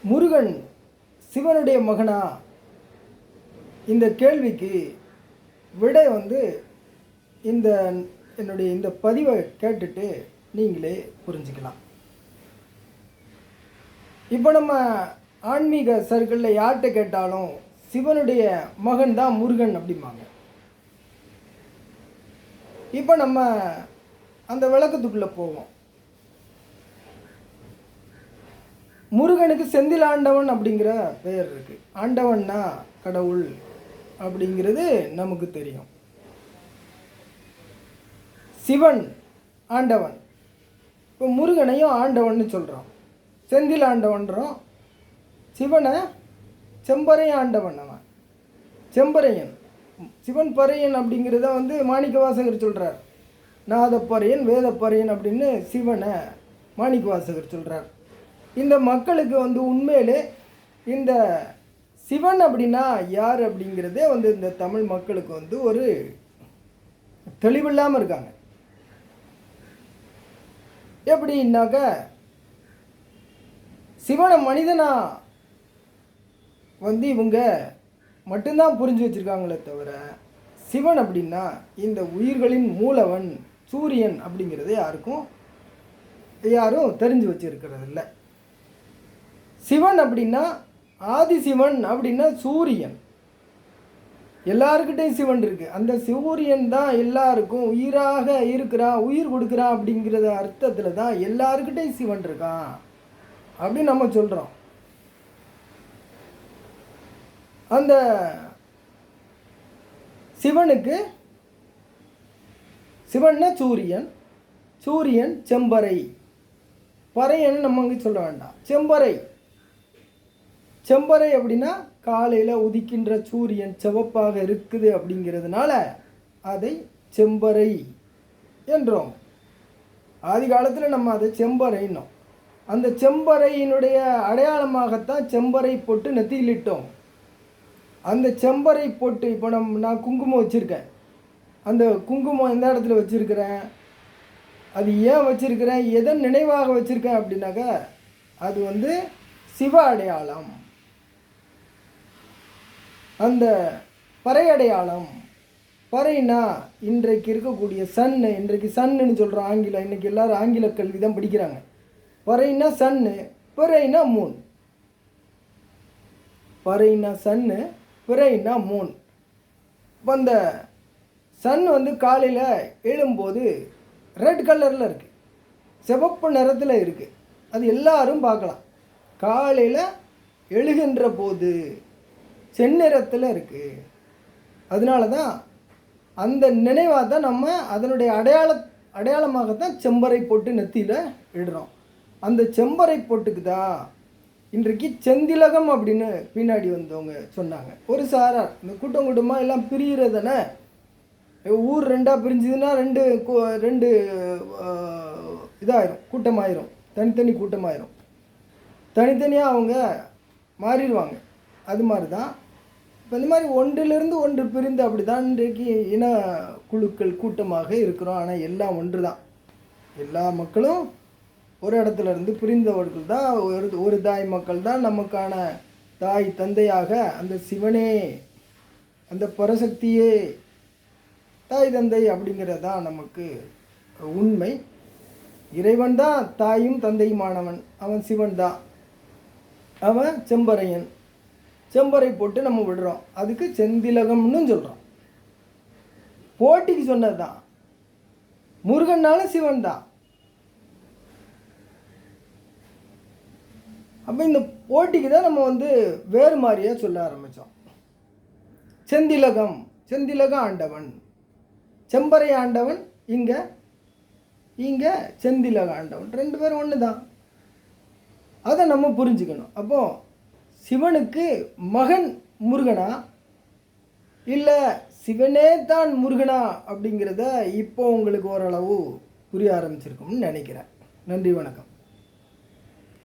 முருகன் சிவனுடைய மகனா? இந்த கேள்விக்கு விடை இந்த என்னுடைய இந்த பதிவை கேட்டுட்டு நீங்களே புரிஞ்சுக்கலாம். இப்போ நம்ம ஆன்மீக சர்க்கிளில் யார்கிட்ட கேட்டாலும் சிவனுடைய மகன் தான் முருகன் அப்படிம்பாங்க. இப்போ நம்ம அந்த விளக்கத்துக்குள்ளே போவோம். முருகனுக்கு செந்தில் ஆண்டவன் அப்படிங்கிற பெயர் இருக்குது. ஆண்டவன்னா கடவுள் அப்படிங்கிறது நமக்கு தெரியும். சிவன் ஆண்டவன். இப்போ முருகனையும் ஆண்டவன்னு சொல்கிறோம், செந்தில் ஆண்டவன்றோம். சிவனை செம்பரை ஆண்டவன். அவன் செம்பரையன், சிவன் பறையன் அப்படிங்கிறத மாணிக்கவாசகர் சொல்கிறார். நாதப்பறையன் வேதப்பறையன் அப்படின்னு சிவனை மாணிக்கவாசகர் சொல்கிறார். இந்த மக்களுக்கு உண்மையிலே இந்த சிவன் அப்படின்னா யார் அப்படிங்கிறதே இந்த தமிழ் மக்களுக்கு ஒரு தெளிவில்லாமல் இருக்காங்க. எப்படின்னாக்க, சிவனை மனிதனா இவங்க மட்டும்தான் புரிஞ்சு வச்சுருக்காங்களே தவிர, சிவன் அப்படின்னா இந்த உயிர்களின் மூலவன் சூரியன் அப்படிங்கிறத யாரும் தெரிஞ்சு வச்சுருக்கிறது இல்லை. சிவன் அப்படின்னா ஆதிசிவன் அப்படின்னா சூரியன். எல்லாருக்கிட்டையும் சிவன் இருக்குது. அந்த சூரியன் தான் எல்லாருக்கும் உயிராக இருக்கிறான், உயிர் கொடுக்குறான் அப்படிங்கிறத அர்த்தத்தில் தான் எல்லாருக்கிட்டையும் சிவன் இருக்கான் அப்படின்னு நம்ம சொல்கிறோம். அந்த சிவனுக்கு சிவன்னா சூரியன், சூரியன் செம்பரை, பறையன்னு நம்ம அங்கே சொல்ல வேண்டாம், செம்பரை. செம்பரை அப்படின்னா காலையில் உதிக்கின்ற சூரியன் சிவப்பாக இருக்குது அப்படிங்கிறதுனால அதை செம்பரை என்றோம். ஆதி காலத்தில் நம்ம அதை செம்பரைன்னோம். அந்த செம்பரையினுடைய அடையாளமாகத்தான் செம்பரை போட்டு நெத்தியிலிட்டோம். அந்த செம்பரை போட்டு இப்போ நான் குங்குமம் வச்சுருக்கேன். அந்த குங்குமம் எந்த இடத்துல வச்சுருக்கிறேன், அது ஏன் வச்சுருக்கிறேன், எதன் நினைவாக வச்சுருக்கேன் அப்படின்னாக்கா, அது சிவ அடையாளம். அந்த பறை அடையாளம். பறைனா இன்றைக்கு இருக்கக்கூடிய சன்னு, இன்றைக்கு சன்னுன்னு சொல்கிறோம் ஆங்கிலம். இன்றைக்கி எல்லோரும் ஆங்கில கல்வி தான் படிக்கிறாங்க. பறைனா சன்னு, பிறைனா மூன். பறைனா சன்னு, பிறைனா மூன். இப்போ அந்த சன் காலையில் எழும்போது ரெட் கலரில் இருக்குது, சிவப்பு நிறத்தில் இருக்குது. அது எல்லாரும் பார்க்கலாம். காலையில் எழுகின்ற போது செந்நிறத்தில் இருக்குது. அதனால தான் அந்த நினைவாக தான் நம்ம அதனுடைய அடையாளமாகத்தான் செம்பரை போட்டு நெத்தியில் இடுறோம். அந்த செம்பரை போட்டுக்கு தான் இன்றைக்கு செந்திலகம் அப்படின்னு பின்னாடி வந்தவங்க சொன்னாங்க. ஒரு சாரார் இந்த கூட்டம் கூட்டமாக எல்லாம் பிரிகிறதானே, ஊர் ரெண்டாக பிரிஞ்சுதுன்னா ரெண்டு இதாயிரும், கூட்டமாயிரும், தனித்தனி கூட்டமாயிரும், தனித்தனியாக அவங்க மாறிடுவாங்க. அது மாதிரி தான் இப்போ இந்த மாதிரி ஒன்றிலிருந்து ஒன்று பிரிந்து அப்படி தான் இன்றைக்கு இன குழுக்கள் கூட்டமாக இருக்கிறோம். ஆனால் எல்லாம் ஒன்று தான். எல்லா மக்களும் ஒரு இடத்துல இருந்து பிரிந்தவர்கள் தான். ஒரு தாய் மக்கள் தான் நமக்கான தாய் தந்தையாக. அந்த சிவனே, அந்த பரசக்தியே தாய் தந்தை அப்படிங்கிறது தான் நமக்கு உண்மை. இறைவன் தான் தாயும் தந்தையுமானவன். அவன் சிவன் தான். அவன் செம்பரையன். செம்பரை போட்டு நம்ம விடுறோம். அதுக்கு செந்திலகம்னு சொல்கிறோம். போட்டிக்கு சொன்னது தான். முருகன்னால சிவன் தான். அப்போ இந்த போட்டிக்கு தான் நம்ம வேறு மாதிரியாக சொல்ல ஆரம்பித்தோம். செந்திலகம், செந்திலக ஆண்டவன், செம்பரை ஆண்டவன், இங்கே செந்திலக ஆண்டவன், ரெண்டு பேரும் ஒன்று தான். அதை நம்ம புரிஞ்சுக்கணும். அப்போது சிவனுக்கு மகன் முருகனா இல்லை சிவனே தான் முருகனா அப்படிங்கிறத இப்போ உங்களுக்கு ஓரளவு புரிய ஆரம்பிச்சிருக்கும்னு நினைக்கிறேன். நன்றி, வணக்கம்.